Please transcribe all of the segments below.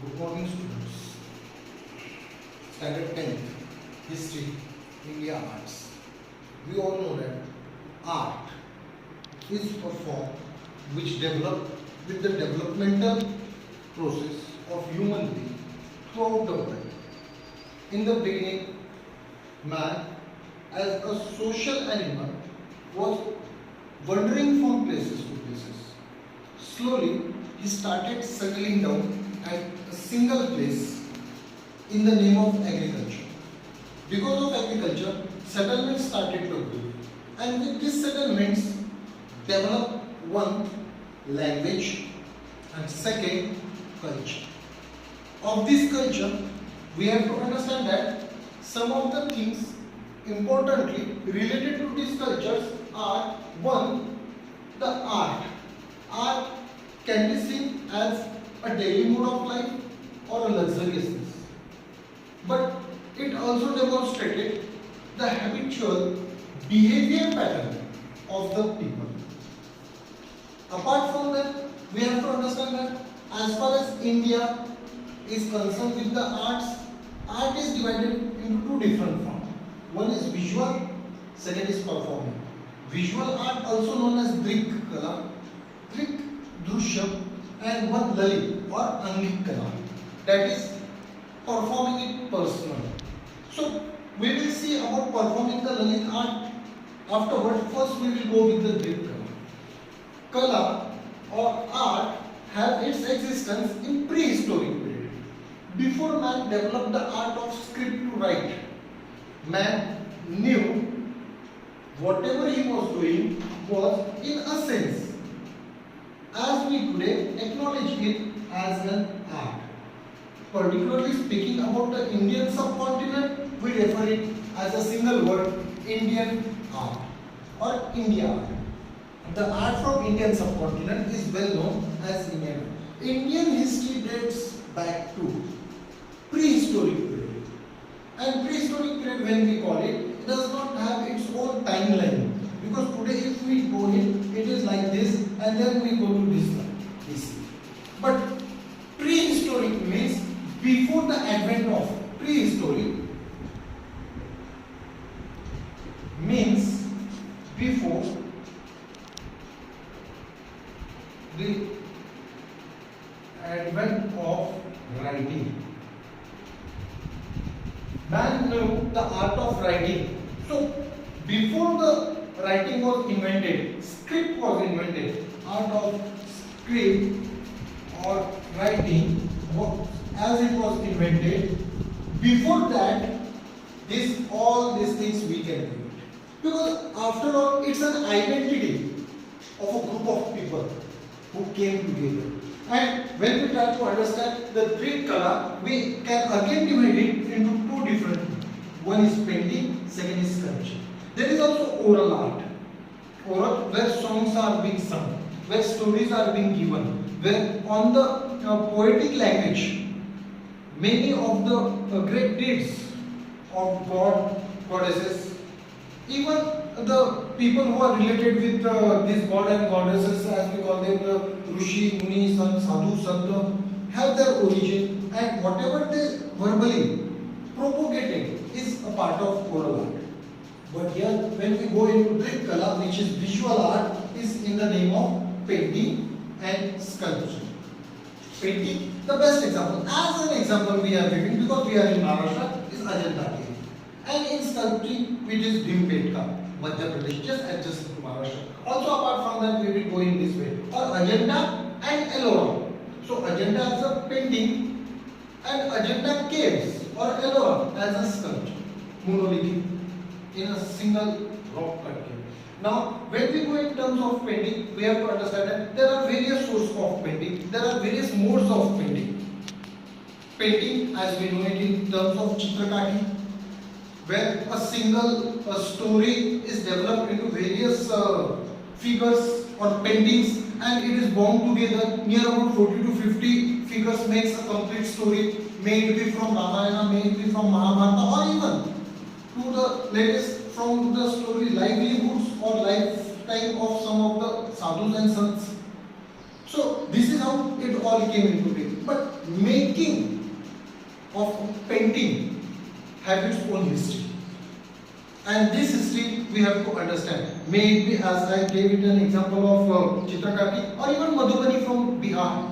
Good morning, students. Standard 10th, History, India Arts. We all know that art is a form which develop with the developmental process of human being throughout the world. In the beginning, man, as a social animal, was wandering from places to places. Slowly, he started settling down at a single place in the name of agriculture. Because of agriculture, settlements started to grow. And with these settlements, developed one, language, and second, culture. Of this culture, we have to understand that some of the things importantly related to these cultures are: one, the art. Art can be seen as a daily mode of life or a luxuriousness, but it also demonstrated the habitual behavior pattern of the people. Apart from that, we have to understand that as far as India is concerned with the arts, art is divided into two different forms. One is visual, second is performing. Visual art, also known as Drik Kala, Drik Drushya, and one Lalit or Angik Kala, that is performing it personally. So we will see about performing the Lalit art afterward. First we will go with the Drik Kala. Kala or art have its existence in prehistoric period. Before man developed the art of script to write, man knew whatever he was doing was in a sense, as we today acknowledge it as an art. Particularly speaking about the Indian subcontinent, we refer it as a single word, Indian art or India art. The art from Indian subcontinent is well known as Indian art. Indian history dates back to prehistoric period. And prehistoric period, when we call it, does not have its own timeline. Because today if we go in, it is like this, and then we go to this line, this. But prehistoric means before the advent of prehistoric, means before the advent of writing. Man knew the art of writing. So before the writing was invented, script was invented. Art of script or writing, as it was invented, before that, all these things we can do. Because after all, it's an identity of a group of people who came together. And when we try to understand the Drik Kala, we can again divide it into two different things. One is painting, second is sculpture. There is also oral art. Oral, where songs are being sung, where stories are being given, where on the poetic language, many of the great deeds of God, goddesses, even the people who are related with these god and goddesses, as we call them, Rishi, Muni, Sadhu, Santa, have their origin, and whatever they verbally propagated is a part of oral art. But here, when we go into Drik Kala, which is visual art, is in the name of painting and sculpture. Painting, the best example. As an example we are giving, because we are in Maharashtra, is Ajanta cave. And in sculpting, which is Bhimbetka, Madhya Pradesh, just adjacent to Maharashtra. Also apart from that, we will go in this way. Or Ajanta and Ellora. So Ajanta as a painting and Ajanta caves or Ellora as a sculpture. Monolithic in a single rock cut cave. Now, when we go in terms of painting, we have to understand that there are various sources of painting. There are various modes of painting. Painting, as we know it in terms of Chitrakati, where a single story is developed into various figures or paintings, and it is bound together. Near about 40 to 50 figures makes a complete story. May it be from Ramayana, may it be from Mahabharata, or even to the latest from the story livelihoods or lifetime of some of the sadhus and sants. So this is how it all came into being. but making of painting have its own history. And this history we have to understand. May it be, as I gave it an example of Chitrakarti or even Madhubani from Bihar.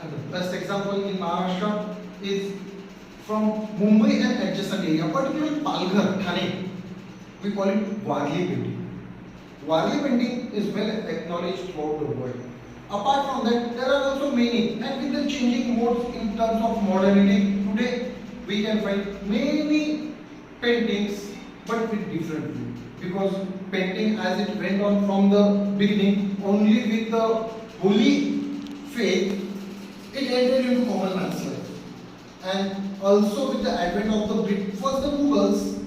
And the best example in Maharashtra is from Mumbai and adjacent area, particularly Palghar, Thane. We call it Warli painting. Warli painting is well acknowledged throughout the world. Apart from that, there are also many, and with the changing modes in terms of modernity, today we can find many paintings but with different view. Because painting, as it went on from the beginning, only with the holy faith, it entered into common man's life. And also with the advent of the first the Mughals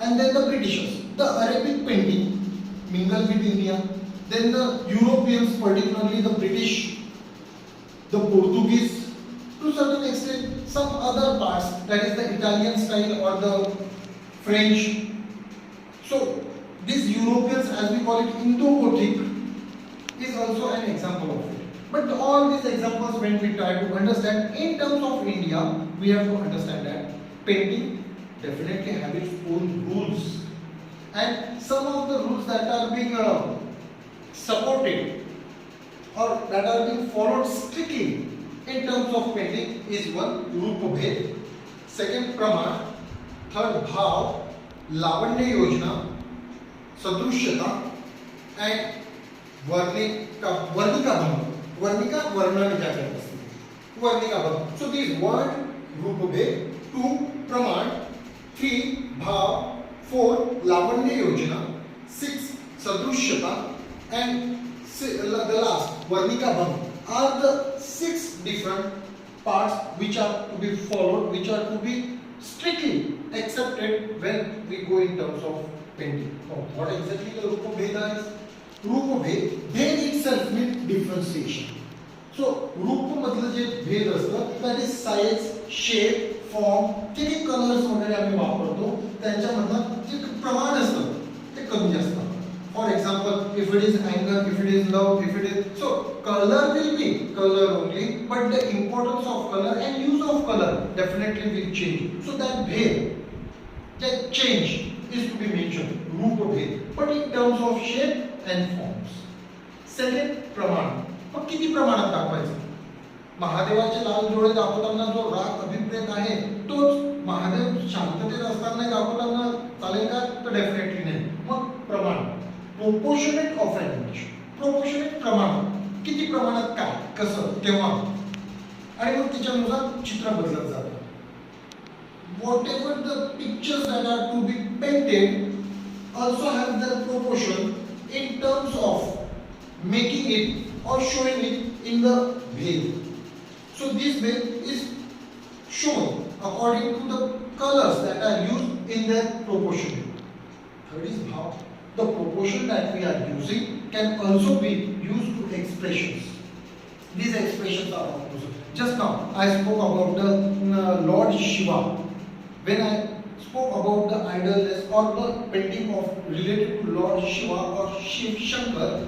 and then the Britishers, the Arabic painting mingled with India, then the Europeans, particularly the British, the Portuguese, to a certain extent some other parts, that is the Italian style or the French. So these Europeans, as we call it Indo-Gothic, is also an example of it. But all these examples, when we try to understand in terms of India, we have to understand that painting definitely have its own rules, and some of the rules that are being supported or that are being followed strictly in terms of painting is one, Rupa Bhed, second, Praman, third, Bhav, Lavanya Yojana, Sadrushyata, and Varnika Bhang. Varnika, Varna Vijaya. Varnika Bhang. So these 1, Rupa Bhed, 2, Praman, 3, Bhav, 4, Lavanya Yojana, 6, Sadrushyata, and the last, Varnika Bhang, are the 6 different parts which are to be followed, which are to be strictly accepted when we go in terms of painting. Now, what exactly the Rupa Bheda is? Rupa Bhed, Bhed itself means differentiation. So, Rupa मतलब जे भेद असतं, that is size, shape, form, किती colors वगैरे आम्ही वापरतो, त्यांच्यामधलं जे प्रमाण असतं ते कमी जास्त. For example, if it is anger, if it is love, if it is, so color will be color only, but the importance of color and use of color definitely will change. So that bhed, that change is to be mentioned, Rupa Bhed, but in terms of shape and forms. Second, Praman. मग किती प्रमाणात दाखवायचं? महादेवाचे लाल डोळे दाखवताना जो राग अभिप्रेत आहे तोच महादेव शांततेत असताना दाखवताना चालेल का? तर डेफिनेटली नाही. मग प्रमाण, proportionate of an image, proportionate प्रमाण, किती प्रमाणात काय, कसं, केव्हा, आणि मग त्याच्यानुसार चित्र बदलत जातं. Whatever the pictures that are to be painted also have their proportion in terms of making it or showing it in the bhed. So this bhed is shown according to the colors that are used in their proportion. Third is Bhav. The proportion that we are using can also be used to expressions. These expressions are also. Just now I spoke about the Lord Shiva. When I spoke about the idolness or the painting of related to Lord Shiva or Shiv Shankar,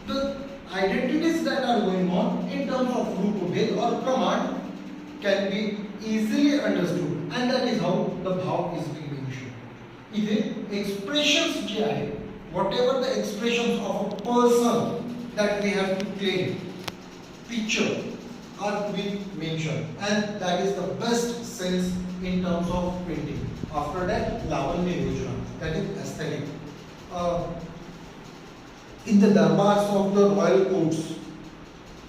the identities that are going on in terms of Rupa Bhed or Praman can be easily understood, and that is how the Bhav is being mentioned. Even expressions जे आहे, whatever the expressions of a person that we have to claim, picture, are to be mentioned, and that is the best sense in terms of painting. After that, Lavanya Yojana, that is aesthetic. In the darbars of the royal courts,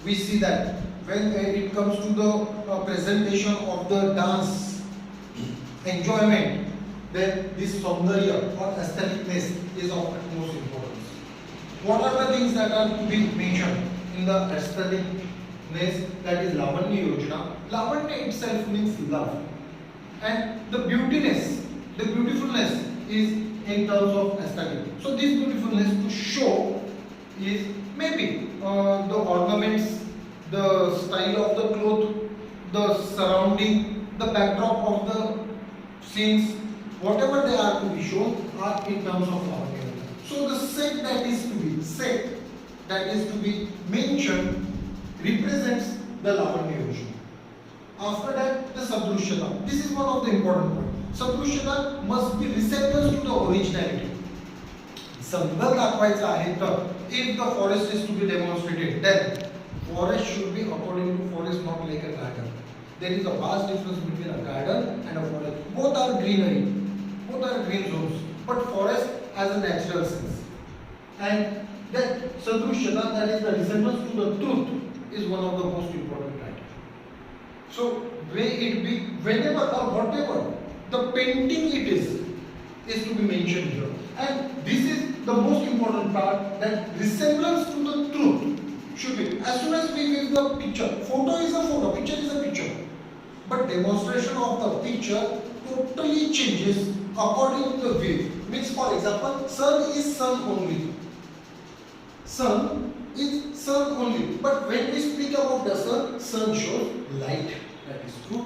we see that when it comes to the presentation of the dance, enjoyment, then this saundarya or aestheticness is of utmost importance. What are the things that are to be mentioned in the aestheticness? That is Lavanya Yojana. Lavanya itself means love, and the beautiness, the beautifulness is in terms of aesthetic. So this beautifulness to show is maybe the ornaments, the style of the cloth, the surrounding, the backdrop of the scenes, whatever they are to be shown are in terms of Lavanya. So the set that is to be mentioned represents the Lavanya. After that, the Sadrushyata. This is one of the important points. Sadrushyata must be resemblance to the originality. संबंध दाखवायचा आहे तर if the forest is to be demonstrated, then forest should be according to forest, not like a garden. There is a vast difference between a garden and a forest. Both are greenery, both are green zones, but forest has a natural sense. And that Sadrushyata, that is the resemblance to the truth, is one of the most important criteria. So may it be whenever or whatever the painting it is to be mentioned here. And this is the most important part, that resemblance to the truth should be. As soon as we give the picture, photo is a photo, picture is a picture. But demonstration of the picture totally changes according to the view. Means, for example, sun is sun only. Sun is sun only. But when we speak about the sun, sun shows light. That is true.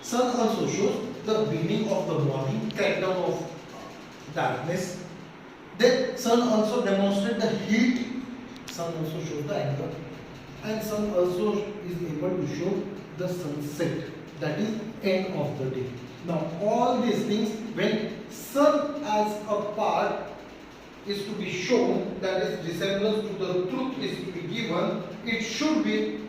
Sun also shows the beginning of the morning, crackdown of darkness. Then sun also demonstrates the heat. Sun also shows the anger. And sun also is able to show the sunset. That is end of the day. Now all these things, when sun as a part is to be shown, that is resemblance to the truth is to be given, it should be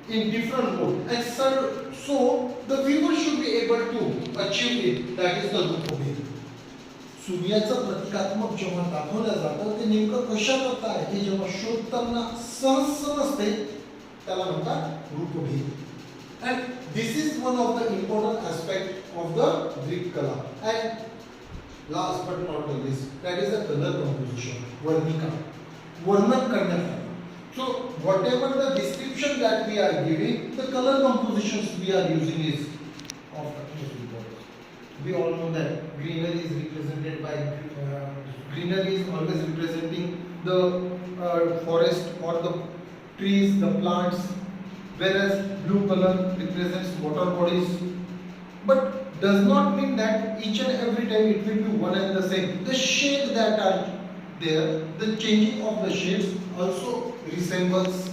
in different mode. And so the viewer should be able to achieve it. That is the Rupabhed. सूर्याचं प्रतिकात्मक जेव्हा दाखवलं जातं ते नेमकं कशा करता आहे हे जेव्हा शोधताना सहज समजते त्याला म्हणतात रूपभेद. And this is one of the important aspect of the Greek color. And last but not the least, that is the color composition, varnika, वर्णन करण्यासाठी. So whatever the description that we are giving, the color compositions we are using is of utmost importance. We all know that greenery is represented by greenery is always representing the forest or the trees, the plants, whereas blue color represents water bodies. But does not mean that each and every time it will be one and the same. The shade that are there, the changing of the shades also resembles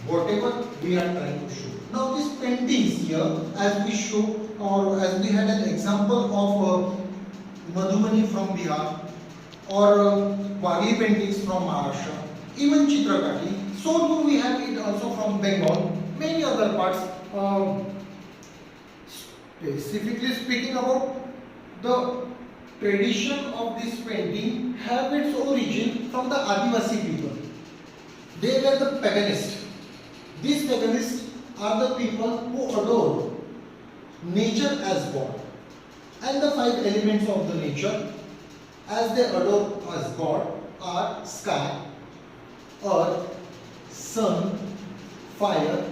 whatever we are trying to show. Now these paintings here, as we show or as we had an example of Madhubani from Bihar or Waghi paintings from Maharashtra, even Chitrakati, so do we have it also from Bengal, many other parts. Specifically speaking about the tradition of this painting have its origin from the Adivasi people. They were the paganists. These paganists are the people who adore nature as God, and the five elements of the nature as they adore as God are sky, earth, sun, fire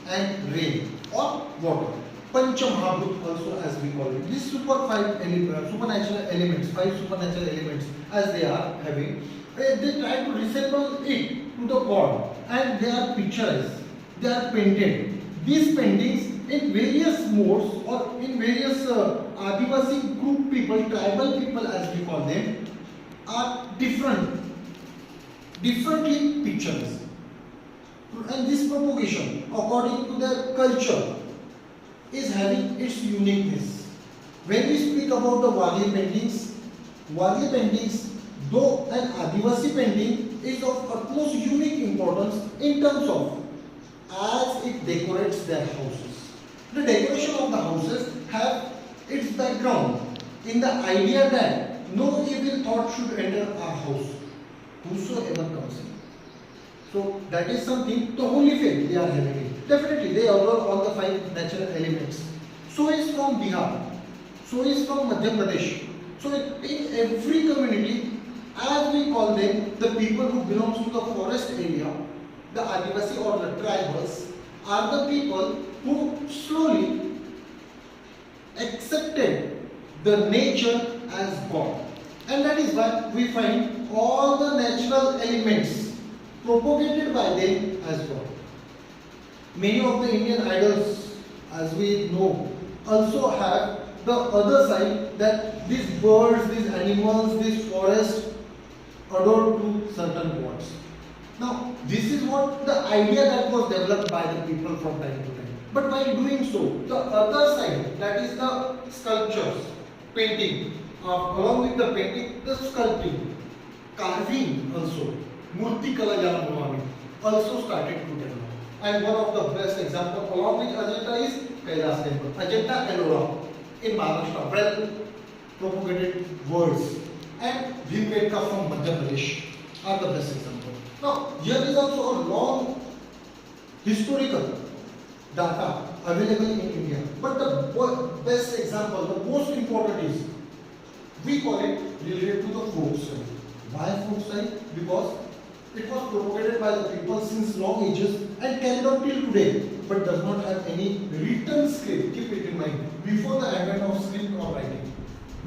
and rain or water. Panchamahabhut also as we call it. These supernatural elements, five supernatural elements as they are having, they try to resemble it to the God, and they are picturized, they are painted. These paintings in various modes or in various Adivasi group people, tribal people as we call them, are differently picturized. And this propagation according to their culture is having its uniqueness. When we speak about the Waghi paintings, though an Adivasi painting is of utmost unique importance in terms of as it decorates their houses. The decoration of the houses have its background in the idea that no evil thought should enter our house, whosoever comes in. So that is something, the holy faith they are having it. Definitely they adore all the five natural elements. So is from Bihar, so is from Madhya Pradesh. So in every community, as we call them, the people who belongs to the forest area, the Adivasi or the tribals, are the people who slowly accepted the nature as God. And that is why we find all the natural elements propagated by them as God. Many of the Indian idols, as we know, also have the other side, that these birds, these animals, these forests adore to certain gods. Now, this is what the idea that was developed by the people from time to time. But while doing so, the other side, that is the sculptures, painting, along with the painting, the sculpting, carving also, murti kala jala bolavami, also started to develop. And one of the best example along with Ajanta is Kailas temple, Ajanta Ellora in Maharashtra, well propagated words, and Bhimbetka from Madhya Pradesh are the best example. Now here is also a long historical data available in India, but the best example, the most important is, we call it related to the folk style. Why folk style? Because it was propagated by the people since long ages and carried out till today, but does not have any written script. Keep it in mind. Before the advent of script or writing,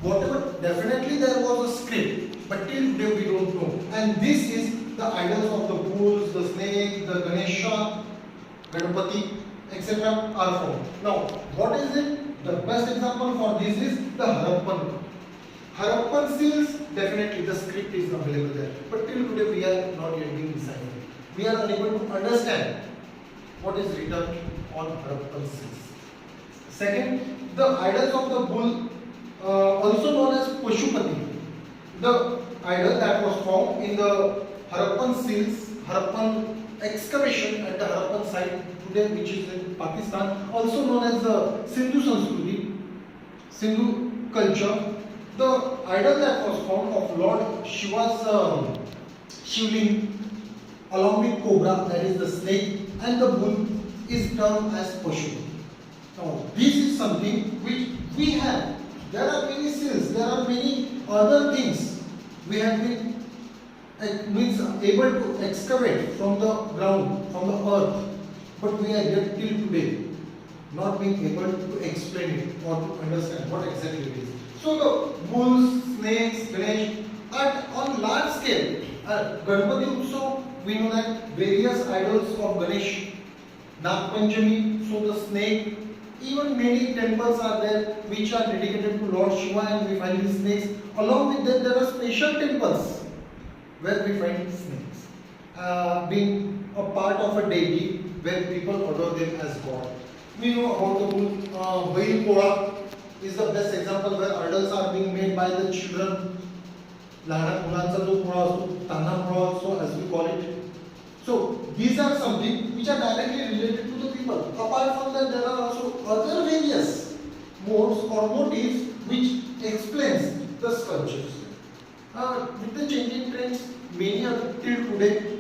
whatever, definitely there was a script, but till today we don't know. And this is the idols of the bulls, the snake, the Ganesha, Ganpati, etc. are formed. Now, what is it? The best example for this is the Harappan. Harappan seals, definitely the script is available there, but till today we are not yet being deciphered. We are unable to understand what is written on Harappan seals. Second, the idols of the bull, also known as Pashupati. The idol that was found in the Harappan seals, Harappan excavation at the Harappan site today, which is in Pakistan, also known as the Sindhu Sanskruti, Sindhu culture. The idol that was found of Lord Shiva's Shivling, along with cobra, that is the snake, and the bull, is termed as Pashu. Now, this is something which we have. There are many seals, there are many other things we have been able to excavate from the ground, from the earth, but we are yet till today not being able to explain it or to understand what exactly it is. So the bulls, snakes, Ganesh, and on large scale, Ganpati Utsav, we know that various idols of Ganesh, Nag Panchami, so the snake, even many temples are there which are dedicated to Lord Shiva, and we find these snakes. Along with that, there are special temples where we find snakes, being a part of a deity where people adore them as God. We know about the bull, Bail Pola is the best example where idols are being made by the children. Lhana mulanचा जो पोळा असतो, त्यांना Pola also as we call it. So these are something which are directly related to the people. Apart from that, there are also other various modes or motifs which explains the sculptures. With the changing trends, many are till today.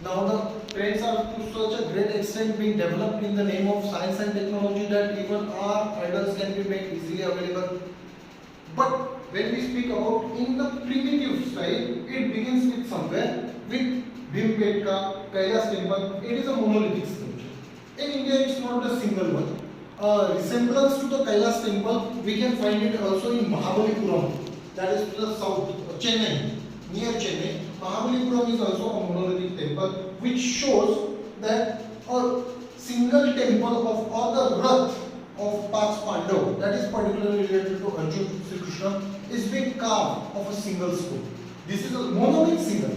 Now the trends are to such a great extent being developed in the name of science and technology that even our idols can be made easily available. But when we speak about in the primitive style, it begins with somewhere with Bhimbetka, Kailas temple. It is a monolithic sculpture. In India, it's not a single one. Resemblance to the Kailas temple, we can find it also in Mahabalipuram, that is to the south, Chennai, near Chennai. Mahabalipuram is also a monolithic temple which shows that a single temple of all the Rath of past Pandav, that is particularly related to Arjun Sri Krishna, is being carved of a single stone. This is a mono means single.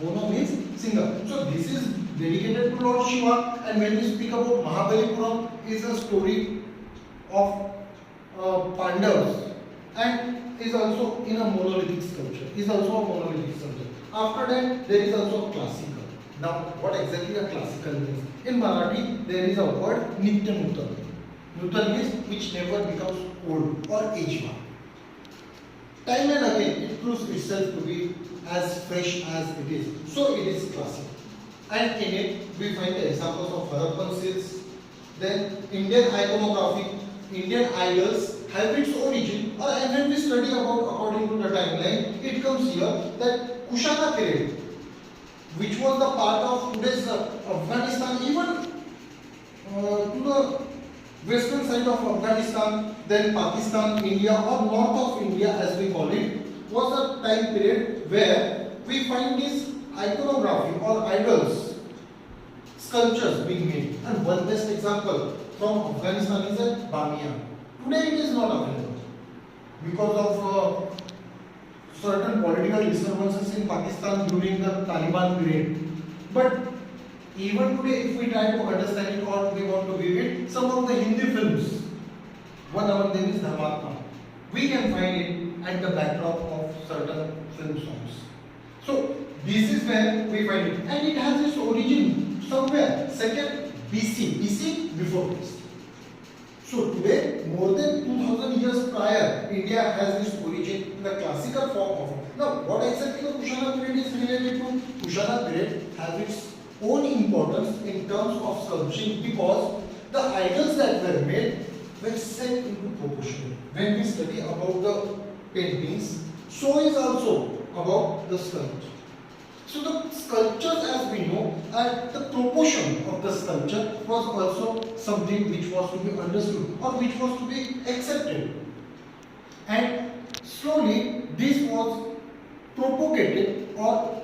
Mono means single. So this is dedicated to Lord Shiva, and when we speak about Mahabalipuram, is a story of Pandavas and is also in a monolithic sculpture. Is also a monolithic sculpture. After that, there is also a classical. Now, what exactly a classical means? In Marathi, there is a word Nitya Nutan. Nutan means which never becomes old or age-mark. Time and again, it proves itself to be as fresh as it is. So it is classic. And in it, we find the examples of Harappan seals. Then Indian iconography, Indian idols have its origin, and when we study about according to the timeline, it comes here that Kushana period, which was the part of today's Afghanistan, even to the western side of Afghanistan, then Pakistan, India, or north of India as we call it, was a time period where we find this iconography or idols, sculptures being made. And one best example from Afghanistan is at Bamia. Today it is not available because of certain political disturbances in Pakistan during the Taliban period. But even today, if we try to understand it or we want some of the Hindi films. One among them is Dharmatma. We can find it at the backdrop of certain film songs. So this is where we find it, and it has its origin somewhere second BC before Christ. So today, more than 2000 years prior, India has its origin in the classical form of. Now, what exactly the Kushana period is related to? Kushana period has its own importance in terms of sculpturing because the idols that were made were set into proportion. When we study about the paintings, so is also about the sculpture. So the sculptures, as we know, the proportion of the sculpture was also something which was to be understood or which was to be accepted. And slowly this was propagated or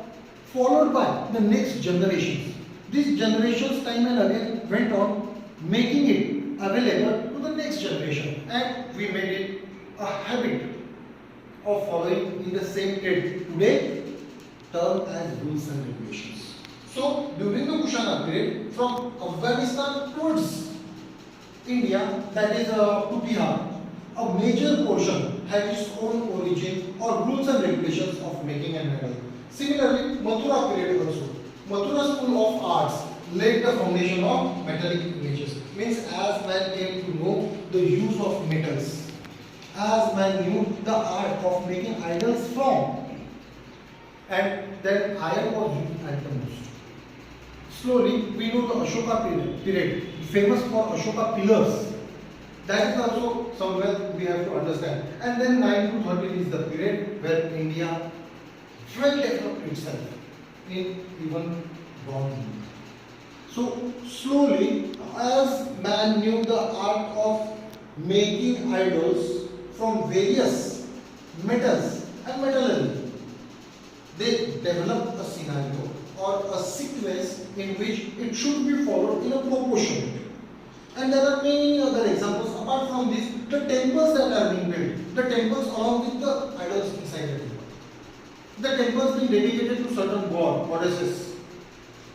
followed by the next generations. These generations time and again went on making it available to the next generation, and we made it a habit of following in the same trend. Today, termed as rules and regulations. So during the Kushana period, from Afghanistan towards India, that is to Bihar, a major portion had its own origin or rules and regulations of making and metal. Similarly, Mathura period also. Mathura school of arts laid the foundation of metallic images. Means as man came to know the use of metals, as man knew the art of making idols from, and then iron was used at the most. Slowly, we know the Ashoka period, famous for Ashoka pillars. That is also somewhere we have to understand. And then 9 to 13 is the period where India well developed itself in even bronze. So slowly, as man knew the art of making idols from various metals and metallurgy, they developed a scenario or a sequence in which it should be followed in a proportion. And there are many other examples. Apart from this, the temples that are being built, the temples along with the idols inside the temple, the temples being dedicated to certain goddesses,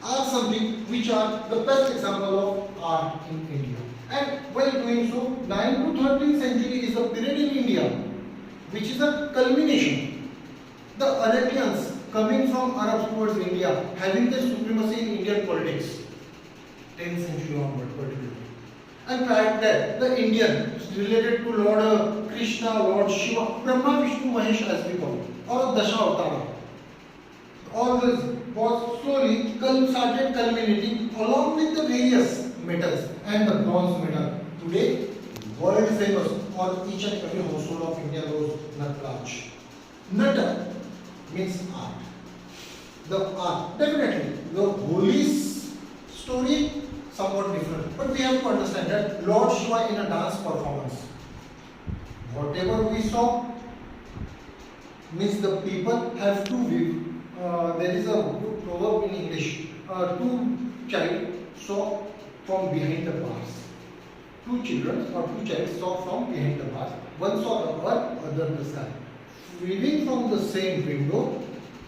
are something which are the best example of art in India. And while doing so, 9 to 13th century is the period in India which is a culmination. The Arabians coming from Arabs towards India, having their supremacy in Indian politics, 10th century onward particularly. And prior to that, the Indian related to Lord Krishna, Lord Shiva, Brahma, Vishnu, Mahesh as we call it, or Dashavatara. All this was slowly started culminating along with the various metals and the bronze metal. Today, world famous, or each and every household of India knows Nataraj. Nata means art. The art, definitely, the holy story somewhat different, but we have to understand that Lord Shiva in a dance performance, whatever we saw means the people have to live. There is a good proverb in English, two child saw from behind the bars. Two children or two child saw from behind the bars. One saw the earth, other the sky. Viewing from the same window,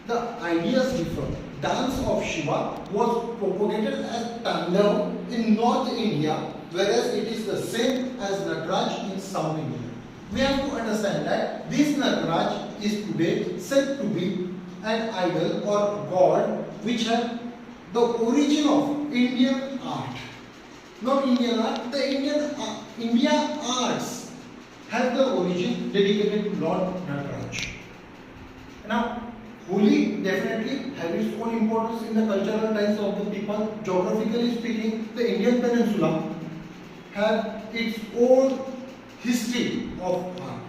the ideas differ. Dance of Shiva was propagated as Tandav in North India, whereas it is the same as Nataraj in South India. We have to understand that this Nataraj is today said to be an idol or god which had the origin of Indian art. Not Indian art, the India arts have the origin dedicated to Lord Nataraj. Now, Holi definitely has its own importance in the cultural ties of the people. Geographically speaking, the Indian peninsula have its own history of art.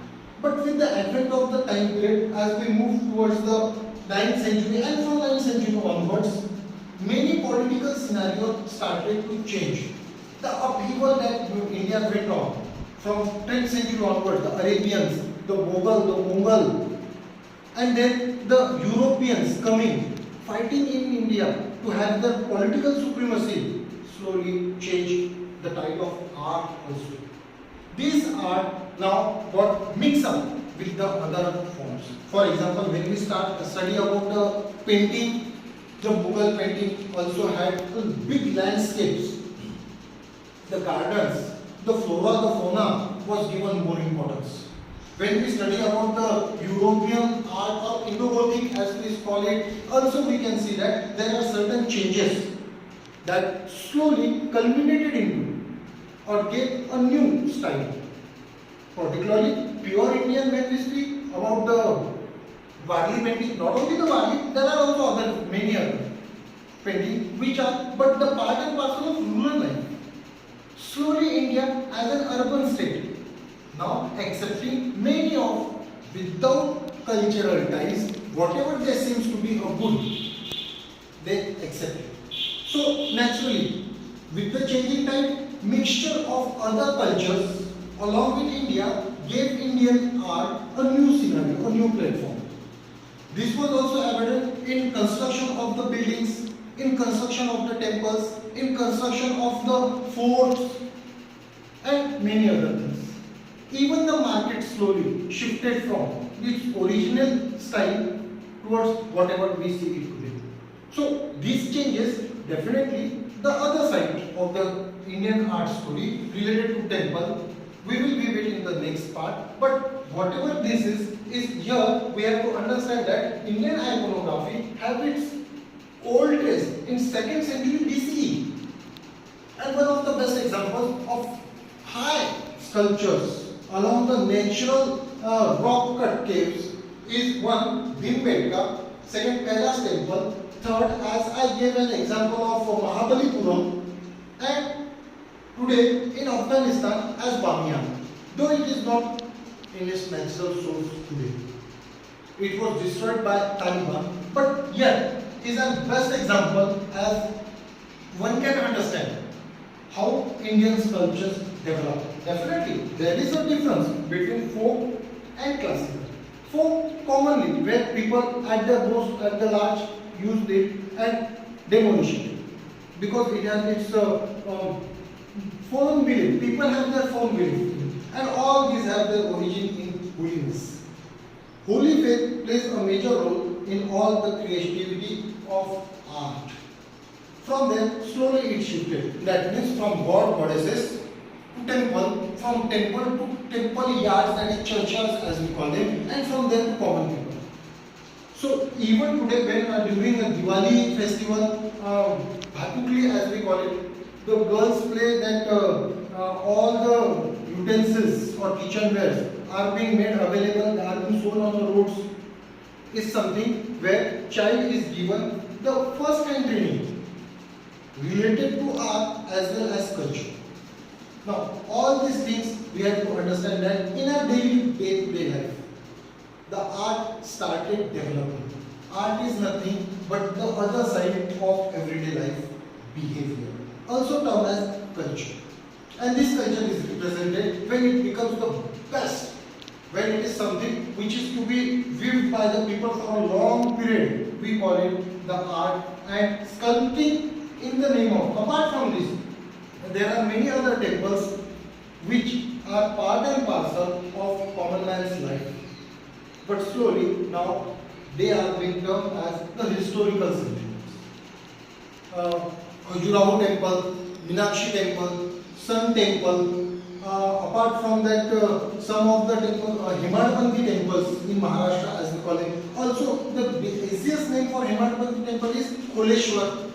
But with the advent of the time period, as we move towards the 9th century and from 9th century onwards, many political scenarios started to change. The upheaval that India went on from 10th century onwards, the Arabians, the Mughal, the Mongol, and then the Europeans coming, fighting in India to have their political supremacy, slowly changed the type of art also. These art now got mixed up with the other forms. For example, when we start a study about the painting, the Mughal painting also had big landscapes. the gardens, the flora, the fauna was given more importance. When we study about the European art or Indo-Gothic as we call it, also we can see that there are certain changes that slowly culminated into or gave a new style. Particularly pure Indian when we speak about the Varli painting, not only the Varli, there are also other many other painting which are but the part and parcel of rural life. Slowly India as an urban state now accepting many of without cultural ties, whatever there seems to be a good, they accept it. So naturally, with the changing time, mixture of other cultures along with India gave Indian art a new scenario, a new platform. This was also evident in construction of the buildings, in construction of the temples, in construction of the forts and many other things. Even the market slowly shifted from its original style towards whatever we see it today. So these changes definitely the other side of the Indian art story related to temple. We will give it in the next part. But whatever this is here we have to understand that Indian iconography have its old trace in 2nd century BCE. And one of the best examples of high sculptures along the natural rock cut caves is one Bhimbetka, second Kailash temple, third as I gave an example of Mahabalipuram, and today in Afghanistan as Bamiyan, though it is not in its natural source today. It was destroyed by Taliban, but yet is a best example as one can understand how Indian sculptures develop. Definitely, there is a difference between folk and classical. Folk commonly, where people at the large use it and demolish it because it has its firm belief. People have their firm belief, and all these have their origin in holiness. Holy faith plays a major role in all the creativity of art. From there, slowly it shifted. That means from god goddesses to temple, from temple to temple yards, that is churches as we call them, and from there to common people. So even today, when during a Diwali festival, Bhatukli as we call it, the girls play that all the utensils or kitchenwares are being made available, are being sold on the roads, is something where child is given the first hand training related to art as well as culture. Now, all these things we have to understand that in our daily day-to-day life, the art started developing. Art is nothing but the other side of everyday life behavior, also termed as culture. And this culture is represented when it becomes the best, when it is something which is to be viewed by the people for a long period. We call it the art and sculpting in the name of. Apart from this, there are many other temples which are part and parcel of common man's life. But slowly now they are being termed as the historical centers. Khajuraho temple, Meenakshi temple, Sun temple. Apart from that, some of the temples, Hemadpanthi temples in Maharashtra as we call it. Also, the easiest name for Hemadpanthi temple is Koleshwar.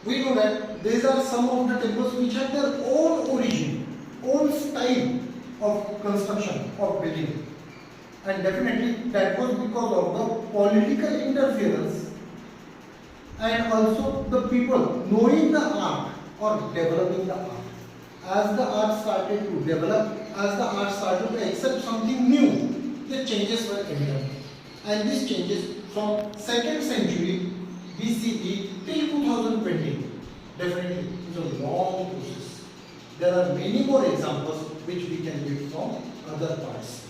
We know that these are some of the temples which have their own origin, own style of construction, of building. And definitely that was because of the political interference and also the people knowing the art or developing the art. As the art started to develop, as the art started to accept something new, the changes were evident. And these changes from 2nd century BCE till 2020 definitely is a long process. There are many more examples which we can give from other parts.